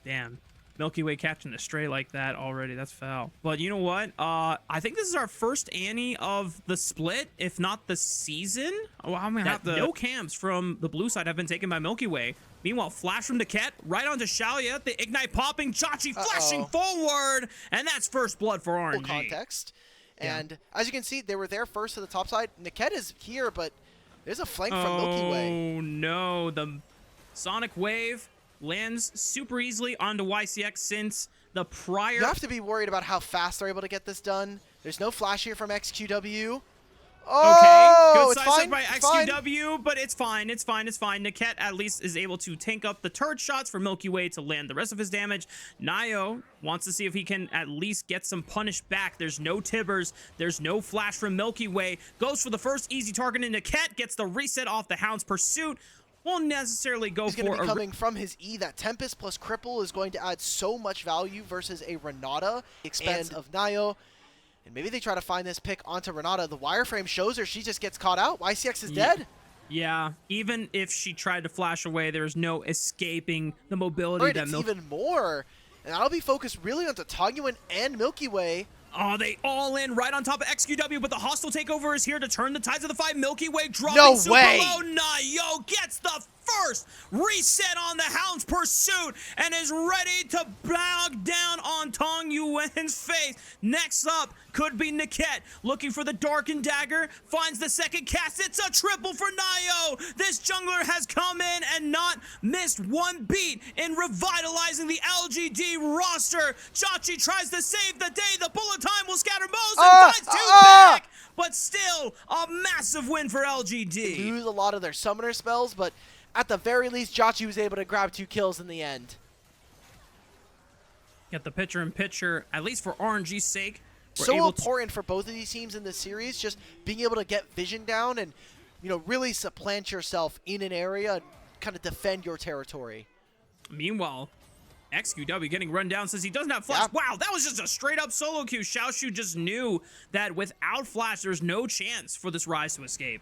Damn. Milky Way catching the stray like that already. That's foul. But you know what? I think this is our first Annie of the split, if not the season. Oh, I'm gonna have no camps from the blue side have been taken by Milky Way. Meanwhile, flash from Niket right onto Shalia. The ignite popping. Chachi flashing forward. And that's first blood for RNG. Full context. And as you can see, they were there first to the top side. Niket is here, but there's a flank from Milky Way. Oh, no. The Sonic Wave lands super easily onto YCX since the prior... You have to be worried about how fast they're able to get this done. There's no flash here from XQW. Oh, okay, good size up by XQW, but it's fine, it's fine, it's fine. Niket at least is able to tank up the turret shots for Milky Way to land the rest of his damage. Nio wants to see if he can at least get some punish back. There's no Tibbers, there's no flash from Milky Way. Goes for the first easy target, and Niket gets the reset off the Hound's pursuit. Won't necessarily go He's for going to be coming from his E. That Tempest plus Cripple is going to add so much value versus a Renata. Expense of Nio. And maybe they try to find this pick onto Renata. The wireframe shows her she just gets caught out. YCX is dead. Yeah, even if she tried to flash away, there's no escaping the mobility that even more. And that'll be focused really onto Tangyuan and Milky Way. Oh, they all in right on top of XQW, but the hostile takeover is here to turn the tides of the fight. Milky Way dropping super low. Nio gets the first reset on the Hound's pursuit and is ready to bog down on Tong Yuen's face. Next up could be Niket looking for the Darkened Dagger, finds the second cast. It's a triple for Nio. This jungler has come in and not missed one beat in revitalizing the LGD roster. Chachi tries to save the day. The bullet time will scatter most and finds two back, but still a massive win for LGD. They lose a lot of their summoner spells, but at the very least, Chachi was able to grab 2 kills in the end. Get the picture-in-picture, at least for RNG's sake. So important for both of these teams in this series, just being able to get vision down and, you know, really supplant yourself in an area and kind of defend your territory. Meanwhile, XQW getting run down says he doesn't have flash. Wow, that was just a straight-up solo queue. Xiaoshu just knew that without flash, there's no chance for this Rise to escape.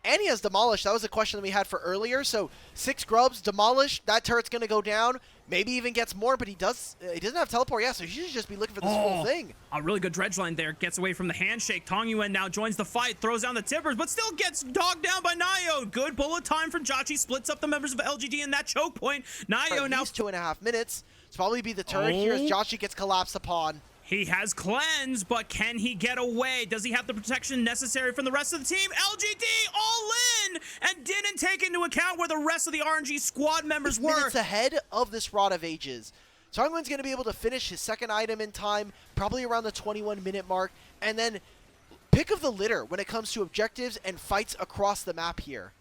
And he has demolished. That was a question that we had for earlier. So 6 grubs, demolished. That turret's going to go down. Maybe even gets more, but he doesn't have teleport. Yeah, so he should just be looking for this whole thing. A really good dredge line there. Gets away from the handshake. Tong Yuen now joins the fight. Throws down the tippers, but still gets dogged down by Nio. Good bullet time from Chachi. Splits up the members of LGD in that choke point. Nio now 2.5 minutes. It's probably be the turret here as Chachi gets collapsed upon. He has cleanse, but can he get away? Does he have the protection necessary from the rest of the team? LGD all in and didn't take into account where the rest of the RNG squad members were. Minutes ahead of this Rod of Ages. Tongwen's going to be able to finish his second item in time, probably around the 21-minute mark, and then pick of the litter when it comes to objectives and fights across the map here.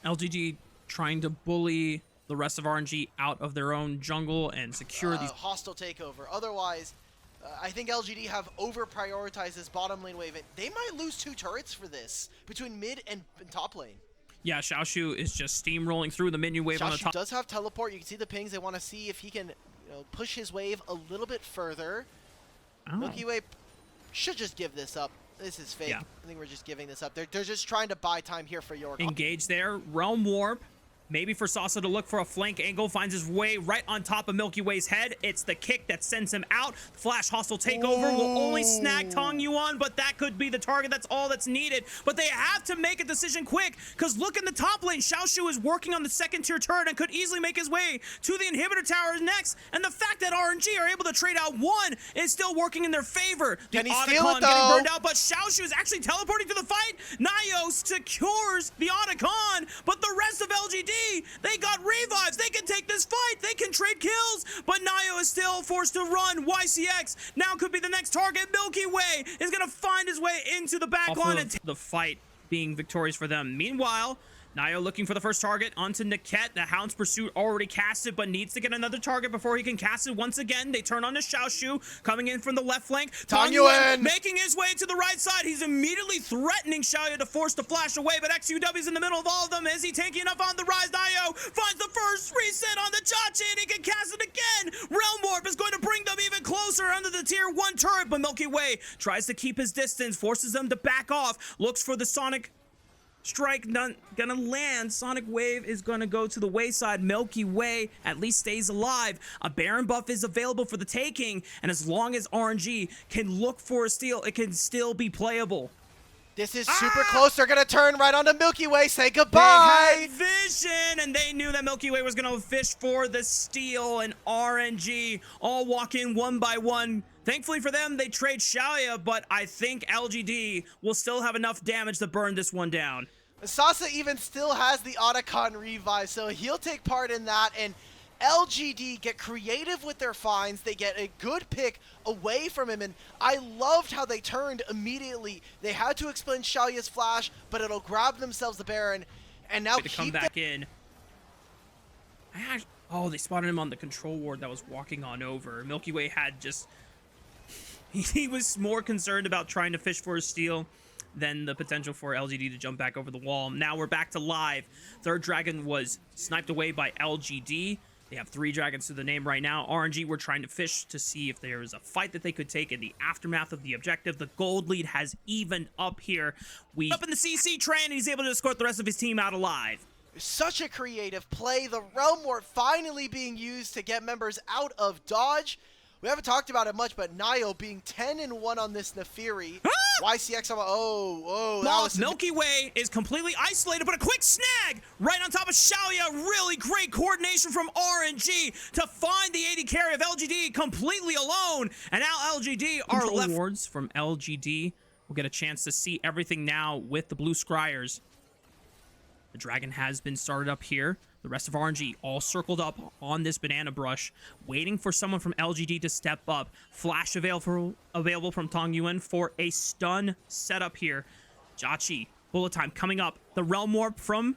LGD trying to bully the rest of RNG out of their own jungle and secure these hostile takeover. Otherwise, I think LGD have over-prioritized this bottom lane wave. They might lose 2 turrets for this between mid and top lane. Yeah, Xiaoshu is just steamrolling through the minion wave on the top. Xiaoshu does have teleport. You can see the pings. They want to see if he can, push his wave a little bit further. Milky Way should just give this up. This is fake. Yeah. I think we're just giving this up. They're just trying to buy time here for York. Engage there. Realm Warp. Maybe for Sasa to look for a flank angle, finds his way right on top of Milky Way's head. It's the kick that sends him out. Flash hostile takeover will only snag Tong Yuan, but that could be the target. That's all that's needed. But they have to make a decision quick, because look in the top lane. Xiaoshu is working on the second tier turret and could easily make his way to the inhibitor tower next. And the fact that RNG are able to trade out 1 is still working in their favor. The Otacon getting burned out, but Xiaoshu is actually teleporting to the fight. Nio secures the Otacon, but the rest of LGD, they got revives. They can take this fight. They can trade kills. But Nio is still forced to run. YCX now could be the next target. Milky Way is going to find his way into the back line. And the fight being victorious for them. Meanwhile, Nio looking for the first target onto Niket. The Hound's Pursuit already casted, but needs to get another target before he can cast it once again. They turn on to Xiaoshu, coming in from the left flank. Tong Yuan making his way to the right side. He's immediately threatening Xiaoya to force the flash away, but XQW's in the middle of all of them. Is he tanky enough on the rise? Nio finds the first reset on the Chachi, and he can cast it again. Realm Warp is going to bring them even closer under the tier 1 turret, but Milky Way tries to keep his distance, forces them to back off, looks for the Sonic strike not gonna land. Sonic Wave is gonna go to the wayside. Milky Way at least stays alive. A Baron buff is available for the taking, and as long as RNG can look for a steal, it can still be playable. This is super close. They're gonna turn right onto Milky Way. Say goodbye. They had vision, and they knew that Milky Way was gonna fish for the steal, and RNG all walk in one by one. Thankfully for them, they trade Xiaoya, but I think LGD will still have enough damage to burn this one down. Sasa even still has the Otacon revive, so he'll take part in that, and LGD get creative with their finds. They get a good pick away from him, and I loved how they turned immediately. They had to explain Xiaoya's flash, but it'll grab themselves the Baron, and now to come back in. Oh, they spotted him on the control ward that was walking on over. Milky Way had just... He was more concerned about trying to fish for a steal than the potential for LGD to jump back over the wall. Now we're back to live. Third dragon was sniped away by LGD. They have 3 dragons to the name right now. RNG were trying to fish to see if there is a fight that they could take in the aftermath of the objective. The gold lead has evened up here. We up in the CC train, and he's able to escort the rest of his team out alive. Such a creative play. The Realm Ward finally being used to get members out of dodge. We haven't talked about it much, but Nio being 10-1 on this Nefiri. YCX, that was... Milky Way is completely isolated, but a quick snag right on top of Xiaoya. Really great coordination from RNG to find the AD carry of LGD completely alone. And now LGD are left. Wards from LGD. We'll get a chance to see everything now with the blue scryers. The dragon has been started up here. The rest of RNG all circled up on this banana brush, waiting for someone from LGD to step up. Flash available from Tong Yuan for a stun setup here. Jachi, bullet time coming up. The Realm Warp from...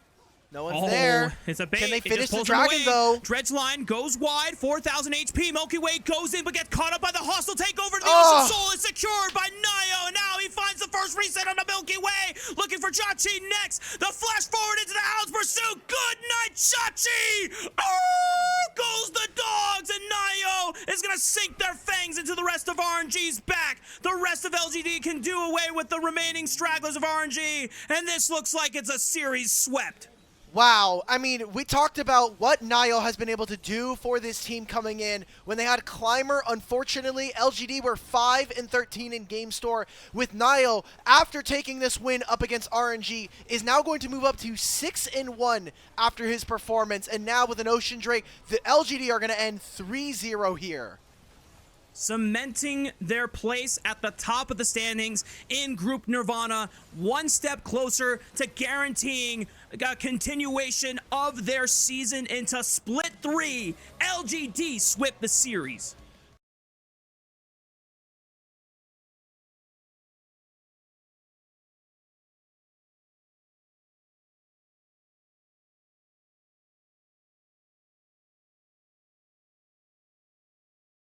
No one's there. It's a bait. Can they finish the dragon, though? Dredge line goes wide, 4,000 HP. Milky Way goes in, but gets caught up by the hostile takeover. The Ocean Soul is secured by Nio. Now he finds the first reset on the Milky Way. Looking for Jachi next. The flash forward into the Hound's pursuit. Good night, Jachi. Oh, goes the dogs, and Nio is going to sink their fangs into the rest of RNG's back. The rest of LGD can do away with the remaining stragglers of RNG, and this looks like it's a series swept. Wow, I mean, we talked about what Nio has been able to do for this team coming in. When they had Climber, unfortunately, LGD were 5-13 in game store. With Nio, after taking this win up against RNG, is now going to move up to 6-1 after his performance. And now with an Ocean Drake, the LGD are going to end 3-0 here. Cementing their place at the top of the standings in Group Nirvana, one step closer to guaranteeing a continuation of their season into Split 3. LGD swept the series.